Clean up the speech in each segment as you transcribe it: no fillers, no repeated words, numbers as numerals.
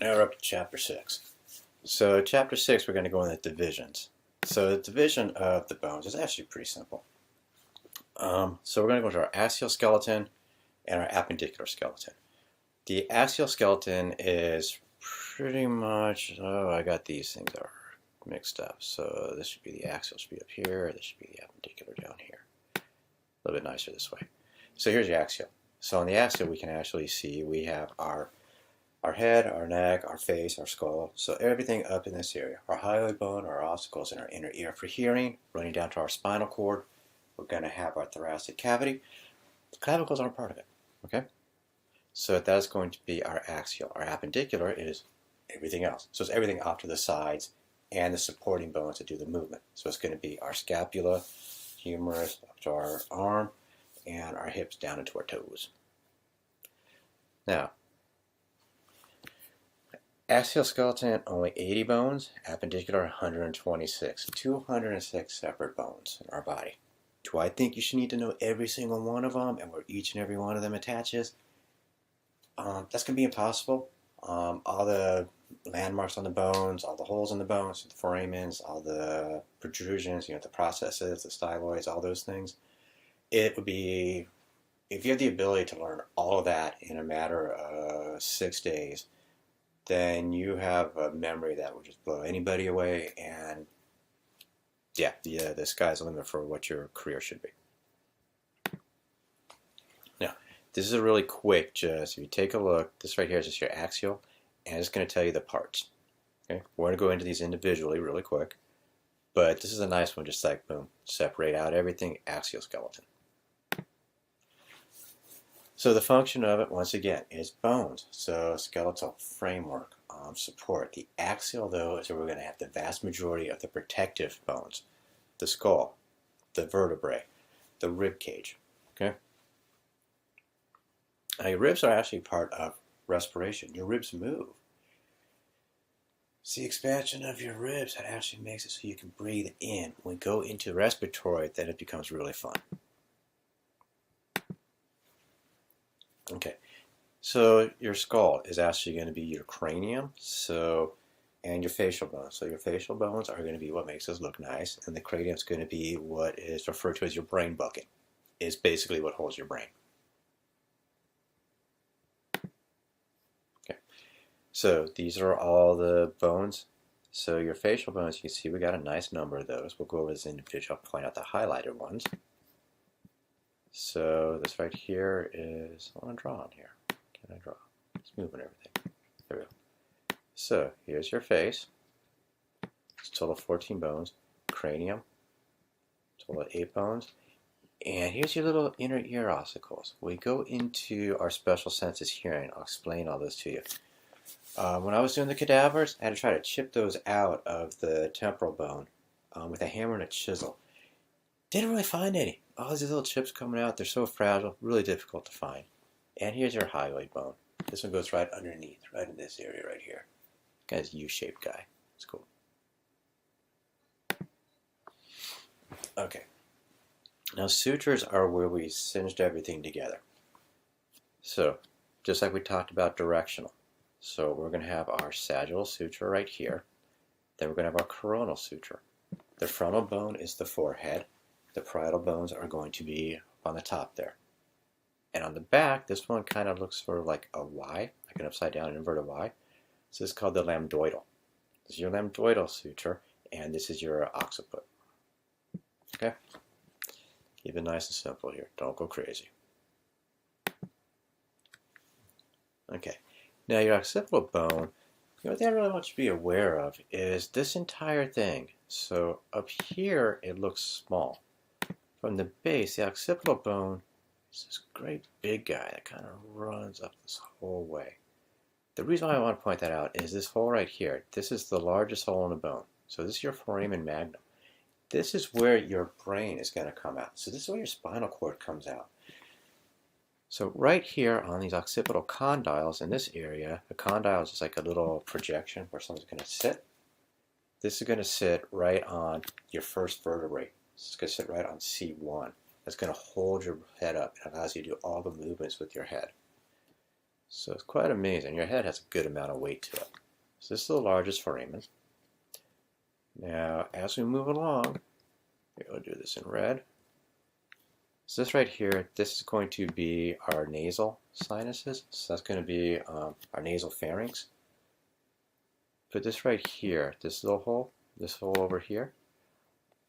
Now we're up to Chapter 6. So Chapter 6, we're going to go into divisions. So the division of the bones is actually pretty simple. So we're going to go to our axial skeleton and our appendicular skeleton. The axial skeleton is pretty much, I got these things are mixed up. So this should be the axial, should be up here. This should be the appendicular down here. A little bit nicer this way. So here's the axial. So on the axial, we can actually see we have our head, our neck, our face, our skull. So everything up in this area. Our hyoid bone, our ossicles, and our inner ear for hearing, running down to our spinal cord. We're going to have our thoracic cavity. The clavicles aren't part of it. Okay? So that's going to be our axial. Our appendicular is everything else. So it's everything off to the sides and the supporting bones that do the movement. So it's going to be our scapula, humerus up to our arm, and our hips down into our toes. Now, axial skeleton, only 80 bones. Appendicular, 126. 206 separate bones in our body. Do I think you should need to know every single one of them and where each and every one of them attaches? That's going to be impossible. All the landmarks on the bones, all the holes in the bones, the foramens, all the protrusions, the processes, the styloids, all those things. It would be, if you have the ability to learn all of that in a matter of 6 days, then you have a memory that will just blow anybody away, and yeah, the sky's the limit for what your career should be. Now, this is a really quick, just if you take a look, this right here is just your axial, and it's going to tell you the parts. Okay, we're going to go into these individually really quick, but this is a nice one, just like boom, separate out everything, axial skeleton. So the function of it, once again, is bones. So skeletal framework, support. The axial, though, is where we're going to have the vast majority of the protective bones. The skull, the vertebrae, the rib cage. Okay. Now your ribs are actually part of respiration. Your ribs move. It's the expansion of your ribs that actually makes it so you can breathe in. When we go into respiratory, then it becomes really fun. Okay, so your skull is actually going to be your cranium, and your facial bones. So your facial bones are going to be what makes us look nice, and the cranium is going to be what is referred to as your brain bucket. It's basically what holds your brain. Okay, so these are all the bones. So your facial bones, you can see we got a nice number of those. We'll go over this individual, point out the highlighted ones. So this right here is, I want to draw on here. Can I draw? It's moving everything. There we go. So here's your face. It's a total of 14 bones. Cranium, total of 8 bones. And here's your little inner ear ossicles. We go into our special senses hearing. I'll explain all this to you. When I was doing the cadavers, I had to try to chip those out of the temporal bone with a hammer and a chisel. Didn't really find any. All these little chips coming out, they're so fragile, really difficult to find. And here's your hyoid bone. This one goes right underneath, right in this area right here. Guy's a U-shaped guy. It's cool. Okay. Now sutures are where we singed everything together. So, just like we talked about directional. So we're going to have our sagittal suture right here. Then we're going to have our coronal suture. The frontal bone is the forehead. The parietal bones are going to be on the top there. And on the back, this one kind of looks sort of like a Y, like an upside down inverted Y. So this is called the lambdoidal. This is your lambdoidal suture, and this is your occiput. Okay? Keep it nice and simple here. Don't go crazy. Okay. Now your occipital bone, what I really want you to be aware of is this entire thing. So up here, it looks small. From the base, the occipital bone is this great big guy that kind of runs up this whole way. The reason why I want to point that out is this hole right here. This is the largest hole in the bone. So this is your foramen magnum. This is where your brain is going to come out. So this is where your spinal cord comes out. So right here on these occipital condyles in this area, the condyle is just like a little projection where something's going to sit. This is going to sit right on your first vertebrae. It's going to sit right on C1. That's going to hold your head up. It allows you to do all the movements with your head. So it's quite amazing. Your head has a good amount of weight to it. So this is the largest foramen. Now, as we move along, we'll do this in red. So this right here, this is going to be our nasal sinuses. So that's going to be our nasal pharynx. But this right here, this hole over here,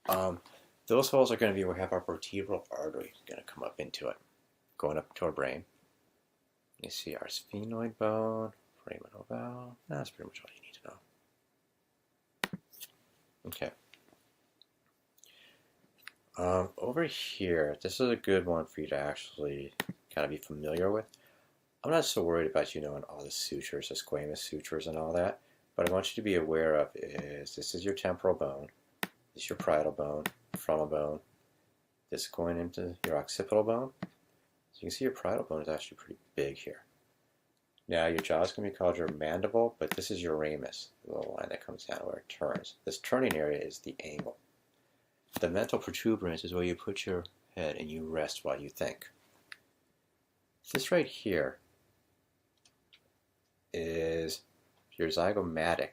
those holes are going to be where we have our vertebral artery going to come up into it, going up to our brain. You see our sphenoid bone, foramen ovale. That's pretty much all you need to know. Okay. Over here, this is a good one for you to actually kind of be familiar with. I'm not so worried about you knowing all the sutures, the squamous sutures and all that, but I want you to be aware of is this is your temporal bone, this is your parietal bone, frontal bone, this is going into your occipital bone. So you can see your parietal bone is actually pretty big here. Now your jaw is going to be called your mandible, but this is your ramus, the little line that comes down where it turns. This turning area is the angle. The mental protuberance is where you put your head and you rest while you think. This right here is your zygomatic.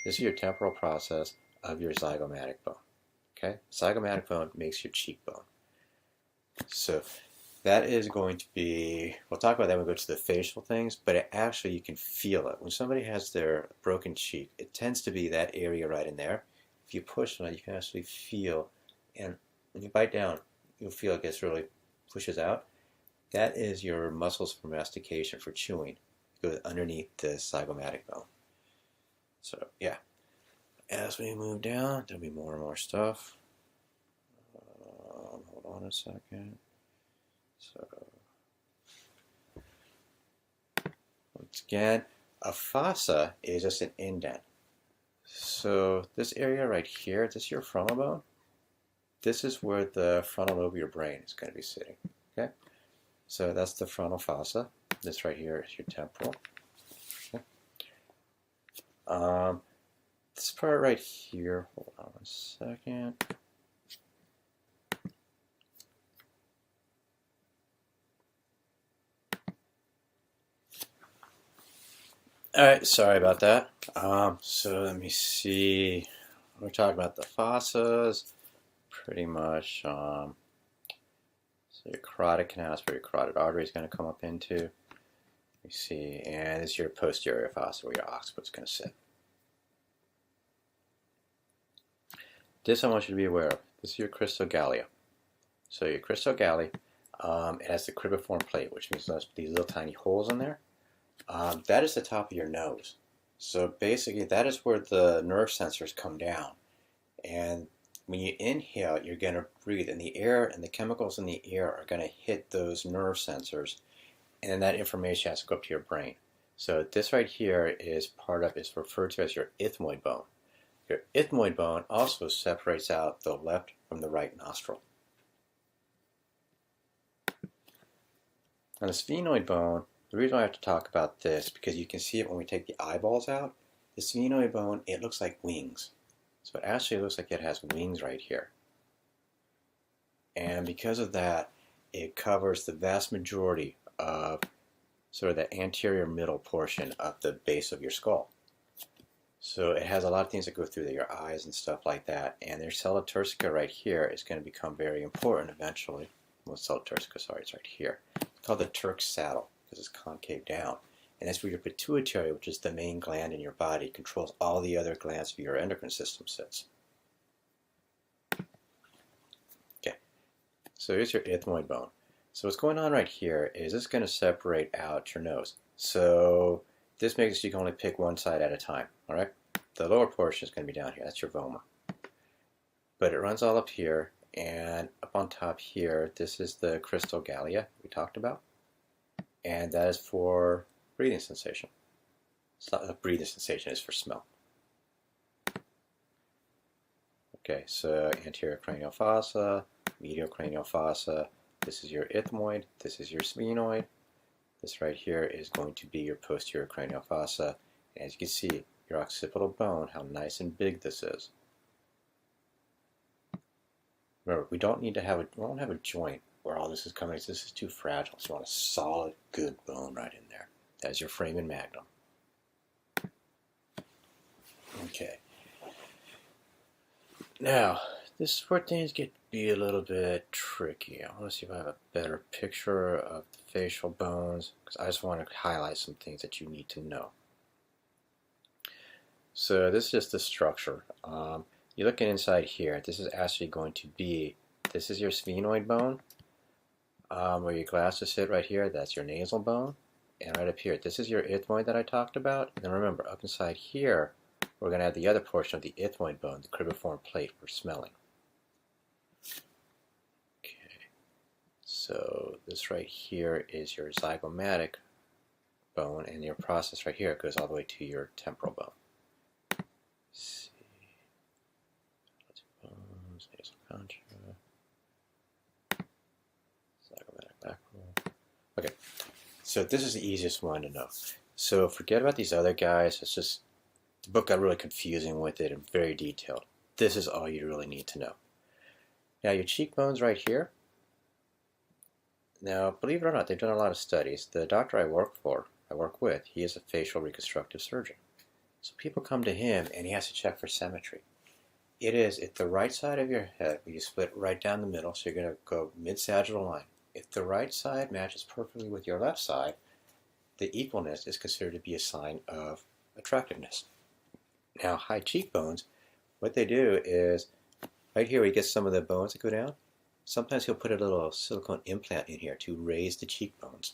This is your temporal process of your zygomatic bone. Okay? Zygomatic bone makes your cheekbone. So that is going to be, we'll talk about that when we go to the facial things, but it actually you can feel it. When somebody has their broken cheek, it tends to be that area right in there. If you push on it, you can actually feel, and when you bite down, you'll feel it gets really pushes out. That is your muscles for mastication, for chewing. It goes underneath the zygomatic bone. So, yeah. As we move down, there'll be more and more stuff. Hold on a second. So, once again, a fossa is just an indent. So this area right here, this is your frontal bone. This is where the frontal lobe of your brain is going to be sitting. Okay, so that's the frontal fossa. This right here is your temporal. Okay. This part right here, hold on a second. Alright, sorry about that. So let me see. We're talking about the fossas, pretty much. So your carotid canal is where your carotid artery is going to come up into. You see, and this is your posterior fossa where your occiput is going to sit. This I want you to be aware of. This is your cristogalia. So your cristogalia, it has the cribriform plate, which means these little tiny holes in there. That is the top of your nose. So basically that is where the nerve sensors come down. And when you inhale, you're going to breathe, and the air and the chemicals in the air are going to hit those nerve sensors, and then that information has to go up to your brain. So this right here is referred to as your ethmoid bone. Your ethmoid bone also separates out the left from the right nostril. On the sphenoid bone, the reason I have to talk about this, because you can see it when we take the eyeballs out, the sphenoid bone, it looks like wings. So it actually looks like it has wings right here. And because of that, it covers the vast majority of sort of the anterior middle portion of the base of your skull. So it has a lot of things that go through your eyes and stuff like that. And their sella turcica right here is going to become very important eventually. Well, sella turcica, sorry, it's right here. It's called the Turk's saddle, because it's concave down. And that's where your pituitary, which is the main gland in your body, controls all the other glands of your endocrine system sits. Okay, so here's your ethmoid bone. So what's going on right here is this is going to separate out your nose. So this makes it so you can only pick one side at a time, all right? The lower portion is going to be down here. That's your vomer. But it runs all up here, and up on top here, this is the cristogalia we talked about. And that is for breathing sensation. It's not a breathing sensation, it's for smell. Okay, so anterior cranial fossa, medial cranial fossa, this is your ethmoid, this is your sphenoid, this right here is going to be your posterior cranial fossa. And as you can see, your occipital bone, how nice and big this is. Remember, we don't have a joint where all this is coming. This is too fragile. So you want a solid, good bone right in there. That's your foramen magnum. Okay. Now, this is where things get to be a little bit tricky. I want to see if I have a better picture of the facial bones, because I just want to highlight some things that you need to know. So this is just the structure. You're looking inside here. This is actually going to be, this is your sphenoid bone, where your glasses sit right here. That's your nasal bone. And right up here, this is your ethmoid that I talked about. And then remember, up inside here, we're going to have the other portion of the ethmoid bone, the cribriform plate for smelling. Okay, so this right here is your zygomatic bone, and your process right here goes all the way to your temporal bone. Let's see. Bones, nasal concha, zygomatic lateral. Okay, so this is the easiest one to know. So forget about these other guys. It's just the book got really confusing with it and very detailed. This is all you really need to know. Now your cheekbones right here. Now, believe it or not, they've done a lot of studies. The doctor I work with, he is a facial reconstructive surgeon. So people come to him and he has to check for symmetry. It is at the right side of your head where you split right down the middle, so you're going to go mid-sagittal line. If the right side matches perfectly with your left side, the equalness is considered to be a sign of attractiveness. Now, high cheekbones, what they do is, right here where you get some of the bones that go down, sometimes he'll put a little silicone implant in here to raise the cheekbones.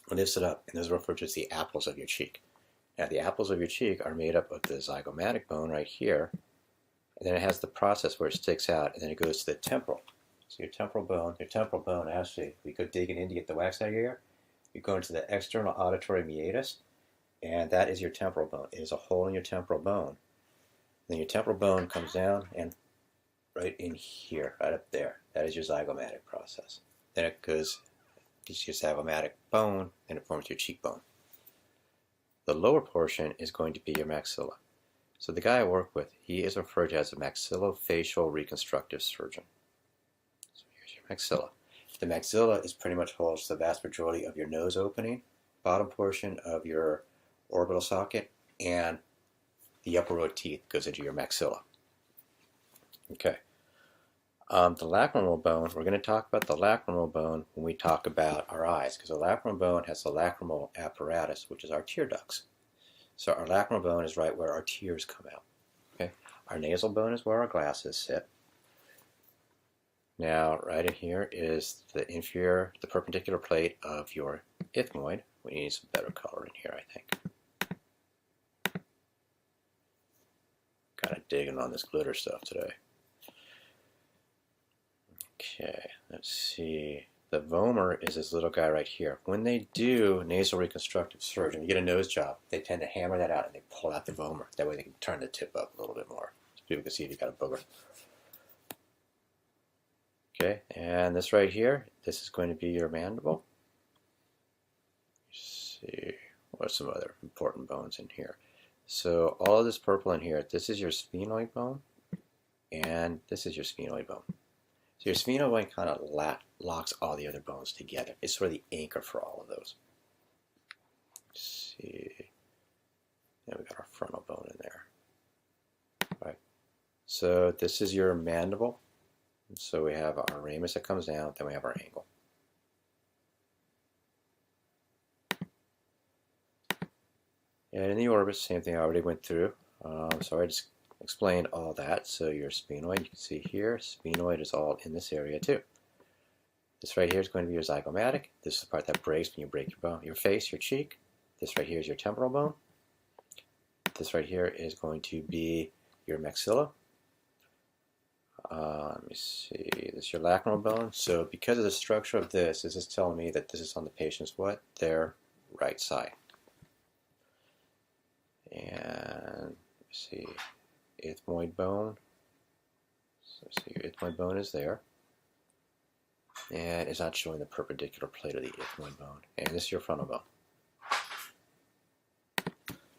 It lifts it up, and those are referred to as the apples of your cheek. Now, the apples of your cheek are made up of the zygomatic bone right here, and then it has the process where it sticks out, and then it goes to the temporal. So your temporal bone actually, we go digging in to get the wax out of your ear, you go into the external auditory meatus, and that is your temporal bone. It is a hole in your temporal bone. Then your temporal bone comes down and right in here, right up there. That is your zygomatic process. Then it goes, it's your zygomatic bone, and it forms your cheekbone. The lower portion is going to be your maxilla. So the guy I work with, he is referred to as a maxillofacial reconstructive surgeon. So here's your maxilla. The maxilla is pretty much holds the vast majority of your nose opening, bottom portion of your orbital socket, and the upper row of teeth goes into your maxilla. Okay. The lacrimal bone, we're going to talk about the lacrimal bone when we talk about our eyes, because the lacrimal bone has the lacrimal apparatus, which is our tear ducts. So our lacrimal bone is right where our tears come out. Okay. Our nasal bone is where our glasses sit. Now, right in here is the inferior, the perpendicular plate of your ethmoid. We need some better color in here, I think. Kind of digging on this glitter stuff today. Okay, let's see. The vomer is this little guy right here. When they do nasal reconstructive surgery, you get a nose job, they tend to hammer that out and they pull out the vomer. That way they can turn the tip up a little bit more, so people can see if you got a booger. Okay, and this right here, this is going to be your mandible. Let's see, what are some other important bones in here? So all of this purple in here, this is your sphenoid bone, and this is your sphenoid bone. So your sphenoid bone kind of locks all the other bones together. It's sort of the anchor for all of those. Let's see. Now we got our frontal bone in there. All right. So this is your mandible. So we have our ramus that comes down, then we have our angle. And in the orbit, same thing I already went through. So I just explained all that. So your sphenoid, you can see here, sphenoid is all in this area too. This right here is going to be your zygomatic. This is the part that breaks when you break your bone, your face, your cheek. This right here is your temporal bone. This right here is going to be your maxilla. Let me see, this is your lacrimal bone. So because of the structure of this is telling me that this is on the patient's what? Their right side. And let's see, ethmoid bone. So your ethmoid bone is there. And it's not showing the perpendicular plate of the ethmoid bone. And this is your frontal bone.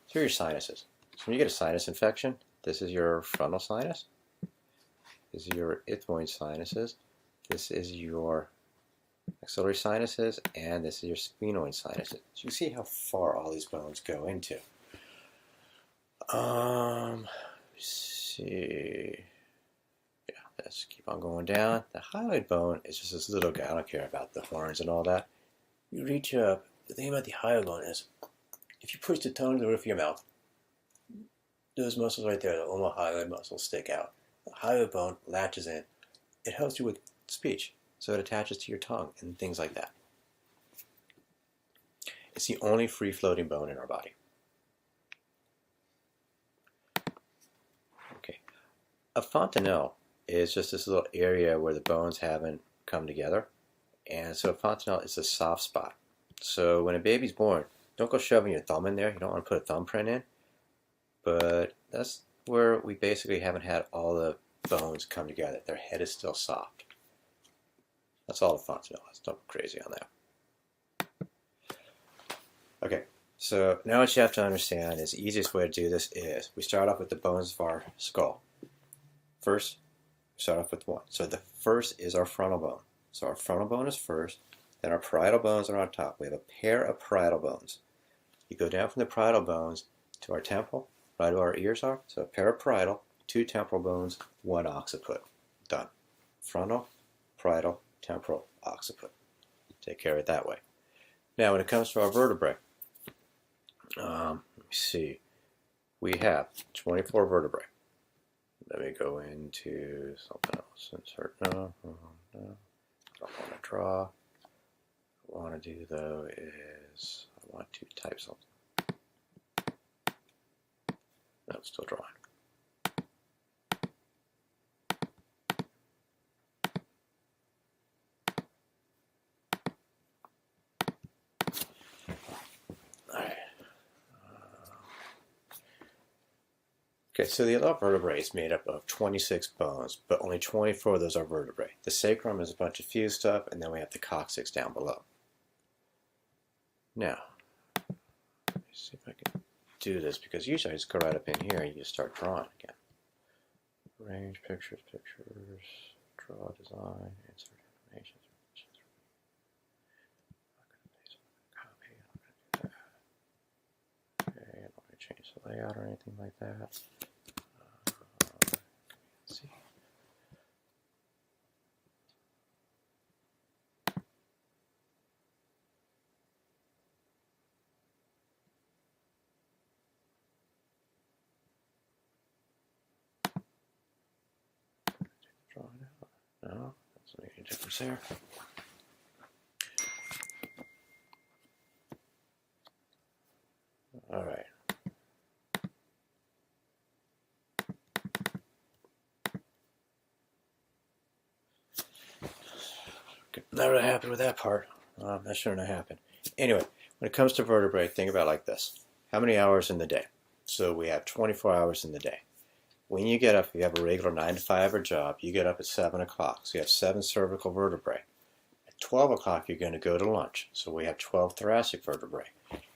So your sinuses. So when you get a sinus infection, this is your frontal sinus. This is your ethmoid sinuses. This is your axillary sinuses, and this is your sphenoid sinuses. So you see how far all these bones go into. Let's see. Yeah, let's keep on going down. The hyoid bone is just this little guy. I don't care about the horns and all that. You reach up. The thing about the hyoid bone is, if you push the tongue to the roof of your mouth, those muscles right there, the omohyoid muscles, stick out. The hyoid bone latches in. It helps you with speech, so it attaches to your tongue and things like that. It's the only free-floating bone in our body. Okay, a fontanelle is just this little area where the bones haven't come together, and so a fontanelle is a soft spot. So when a baby's born, don't go shoving your thumb in there. You don't want to put a thumbprint in, but that's where we basically haven't had all the bones come together. Their head is still soft. That's all the fontanelle is. Don't go crazy on that. Okay, so now what you have to understand is the easiest way to do this is we start off with the bones of our skull. First, we start off with one. So the first is our frontal bone. So our frontal bone is first, then our parietal bones are on top. We have a pair of parietal bones. You go down from the parietal bones to our temple, right where our ears are. So a pair of parietal, 2 temporal bones, 1 occiput. Done. Frontal, parietal, temporal, occiput. Take care of it that way. Now when it comes to our vertebrae, let me see. We have 24 vertebrae. Let me go into something else. Insert. No. I don't want to draw. What I want to do though is I want to type something. No, I'm still drawing. Okay, so the adult vertebrae is made up of 26 bones, but only 24 of those are vertebrae. The sacrum is a bunch of fused stuff, and then we have the coccyx down below. Now, let me see if I can do this, because usually I just go right up in here and you just start drawing again. Arrange pictures, draw, design, insert information. Copy, I'm going to do that. Okay, I'm not going to change the layout or anything like that. Draw it out. No, that's not any difference there. All right. Okay, not really happy with that part. That shouldn't have happened. Anyway, when it comes to vertebrae, think about it like this. How many hours in the day? So we have 24 hours in the day. When you get up, if you have a regular 9 to 5 job, you get up at 7 o'clock. So you have 7 cervical vertebrae. At 12 o'clock, you're going to go to lunch. So we have 12 thoracic vertebrae.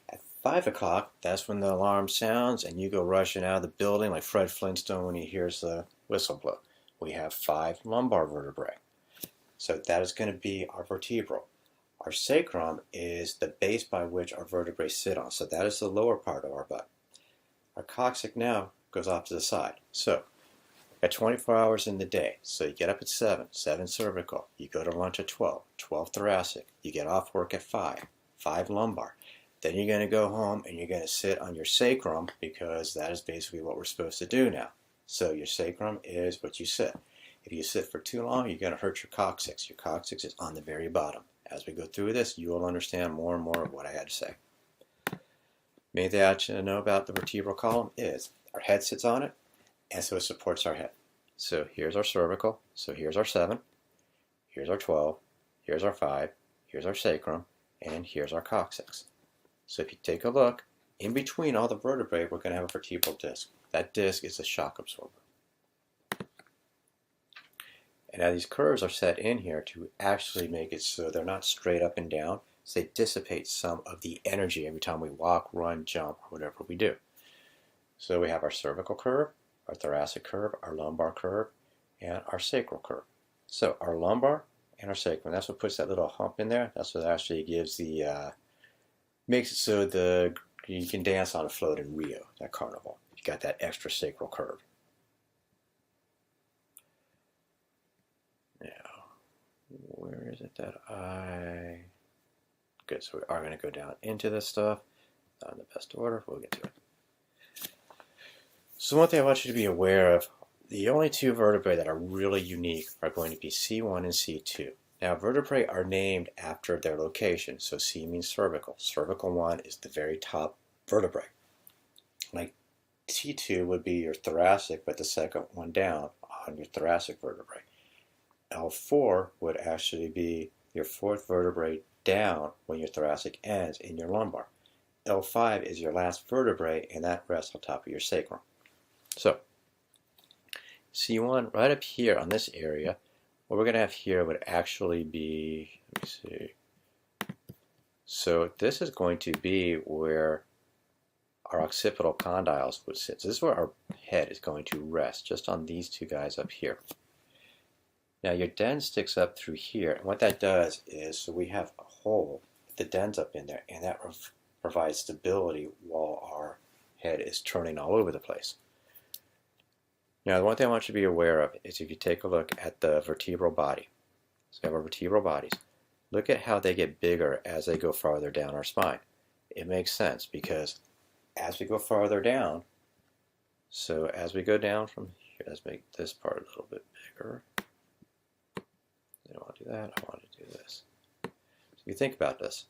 At 5 o'clock, that's when the alarm sounds and you go rushing out of the building like Fred Flintstone when he hears the whistle blow. We have 5 lumbar vertebrae. So that is going to be our vertebral. Our sacrum is the base by which our vertebrae sit on. So that is the lower part of our butt. Our coccyx now goes off to the side. So, at 24 hours in the day, so you get up at 7 cervical, you go to lunch at 12 thoracic, you get off work at 5 lumbar. Then you're going to go home and you're going to sit on your sacrum because that is basically what we're supposed to do now. So your sacrum is what you sit. If you sit for too long, you're going to hurt your coccyx. Your coccyx is on the very bottom. As we go through this, you will understand more and more of what I had to say. Main thing I should know about the vertebral column is our head sits on it, and so it supports our head. So here's our cervical, so here's our 7, here's our 12, here's our 5, here's our sacrum, and here's our coccyx. So if you take a look, in between all the vertebrae, we're going to have a vertebral disc. That disc is a shock absorber. And now these curves are set in here to actually make it so they're not straight up and down, so they dissipate some of the energy every time we walk, run, jump, or whatever we do. So we have our cervical curve, our thoracic curve, our lumbar curve, and our sacral curve. So our lumbar and our sacrum. That's what puts that little hump in there. That's what actually gives the makes it so you can dance on a float in Rio, that carnival. You got that extra sacral curve. Now, where is it that Good, so we are going to go down into this stuff. Not in the best order, we'll get to it. So one thing I want you to be aware of, the only two vertebrae that are really unique are going to be C1 and C2. Now vertebrae are named after their location, so C means cervical. Cervical 1 is the very top vertebrae. Like T2 would be your thoracic, but the second one down on your thoracic vertebrae. L4 would actually be your fourth vertebrae down when your thoracic ends in your lumbar. L5 is your last vertebrae, and that rests on top of your sacrum. So, C1 right up here on this area, what we're going to have here would actually be, let me see. So this is going to be where our occipital condyles would sit. So this is where our head is going to rest, just on these two guys up here. Now your dens sticks up through here, and what that does is, so we have a hole with the dens up in there, and that provides stability while our head is turning all over the place. Now the one thing I want you to be aware of is if you take a look at the vertebral body, so we have our vertebral bodies, look at how they get bigger as they go farther down our spine. It makes sense because as we go farther down, so as we go down from here, let's make this part a little bit bigger. I don't want to do that, I want to do this. So if you think about this,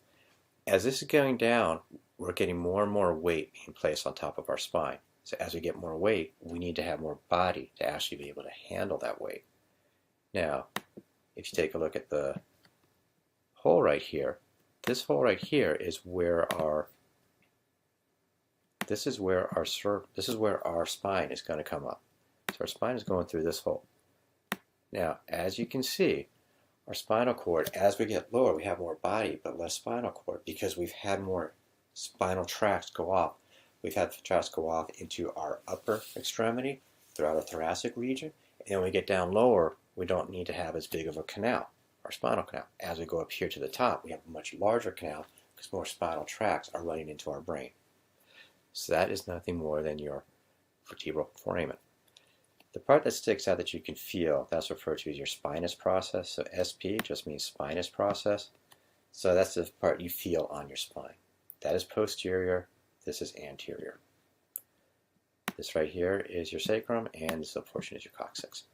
as this is going down, we're getting more and more weight being placed on top of our spine. So as we get more weight, we need to have more body to actually be able to handle that weight. Now, if you take a look at the hole right here, this hole right here is where our spine is going to come up. So our spine is going through this hole. Now, as you can see, our spinal cord, as we get lower, we have more body but less spinal cord because we've had more spinal tracts go off. We've had the tracts go off into our upper extremity throughout our thoracic region, and then when we get down lower, we don't need to have as big of a canal, our spinal canal. As we go up here to the top, we have a much larger canal because more spinal tracts are running into our brain. So that is nothing more than your vertebral foramen. The part that sticks out that you can feel, that's referred to as your spinous process. So SP just means spinous process. So that's the part you feel on your spine. That is posterior. This is anterior. This right here is your sacrum, and this little portion is your coccyx.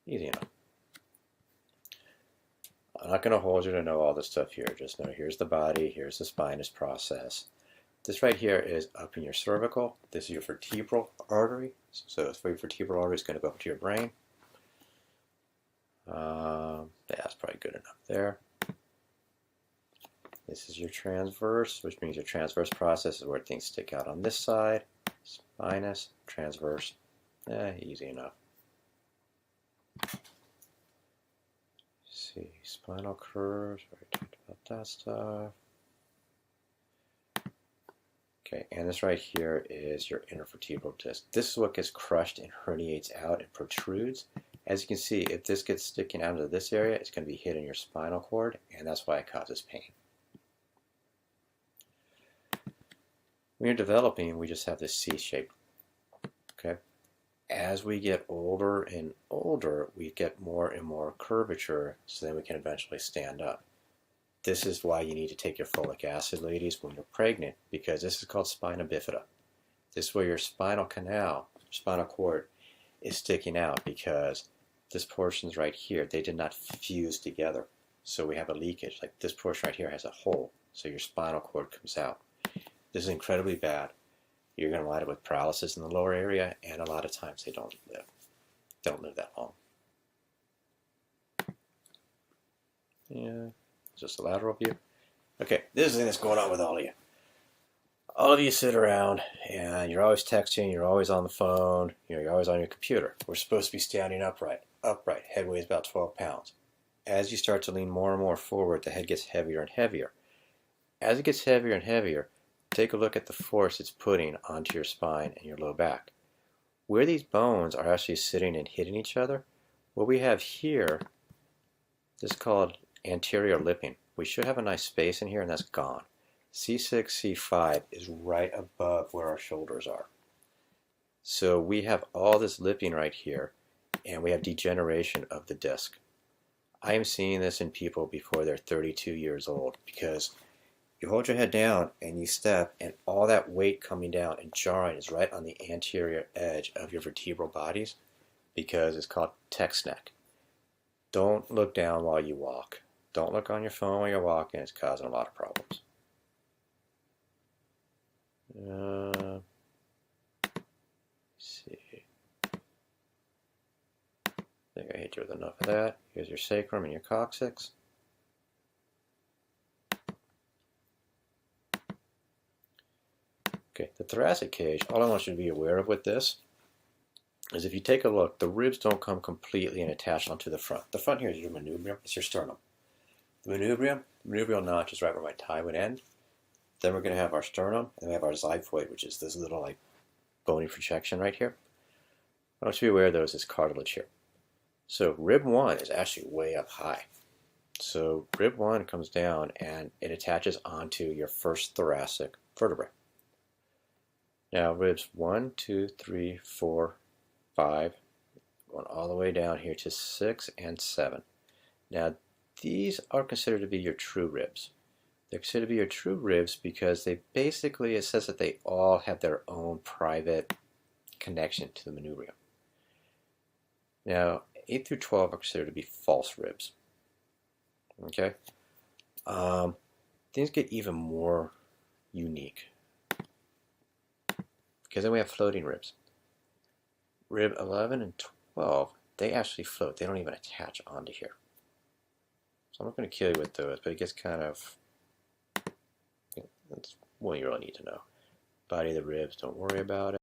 Easy enough. I'm not going to hold you to know all this stuff here. Just know here's the body, here's the spinous process. This right here is up in your cervical. This is your vertebral artery. So your vertebral artery is going to go up to your brain. That's probably good enough there. This is your transverse, which means your transverse process is where things stick out on this side. Spinous, transverse, easy enough. Let's see, spinal curves, we already talked about that stuff. Okay, and this right here is your intervertebral disc. This is what gets crushed and herniates out and protrudes. As you can see, if this gets sticking out into this area, it's going to be hitting your spinal cord, and that's why it causes pain. When you're developing, we just have this C shape. Okay? As we get older and older, we get more and more curvature, so then we can eventually stand up. This is why you need to take your folic acid, ladies, when you're pregnant, because this is called spina bifida. This is where your spinal canal, spinal cord, is sticking out because this portion's right here. They did not fuse together. So we have a leakage. Like this portion right here has a hole, so your spinal cord comes out. This is incredibly bad. You're going to wind up with paralysis in the lower area, and a lot of times they don't live. They don't live that long. Yeah, just a lateral view. Okay, this is the thing that's going on with all of you. All of you sit around, and you're always texting, you're always on the phone, you're always on your computer. We're supposed to be standing upright. Head weighs about 12 pounds. As you start to lean more and more forward, the head gets heavier and heavier. As it gets heavier and heavier, take a look at the force it's putting onto your spine and your low back. Where these bones are actually sitting and hitting each other, what we have here This is called anterior lipping. We should have a nice space in here, and that's gone. C6, C5 is right above where our shoulders are. So we have all this lipping right here, and we have degeneration of the disc. I am seeing this in people before they're 32 years old, because you hold your head down and you step, and all that weight coming down and jarring is right on the anterior edge of your vertebral bodies, because it's called text neck. Don't look down while you walk. Don't look on your phone while you're walking. It's causing a lot of problems. See. I think I hit you with enough of that. Here's your sacrum and your coccyx. Okay, the thoracic cage, all I want you to be aware of with this is if you take a look, the ribs don't come completely and attach onto the front. The front here is your manubrium, it's your sternum. The manubrial notch is right where my tie would end. Then we're going to have our sternum, and we have our xiphoid, which is this little like bony projection right here. I want you to be aware of those as cartilage here. So rib 1 is actually way up high. So rib 1 comes down and it attaches onto your first thoracic vertebrae. Now ribs 1, 2, 3, 4, 5, going all the way down here to 6 and 7. Now these are considered to be your true ribs. They're considered to be your true ribs because they basically, it says that they all have their own private connection to the manubrium. Now 8 through 12 are considered to be false ribs. Okay? Things get even more unique, because then we have floating ribs. Rib 11 and 12, they actually float. They don't even attach onto here. So I'm not going to kill you with those, but it gets kind of, that's what you really need to know. Body of the ribs, don't worry about it.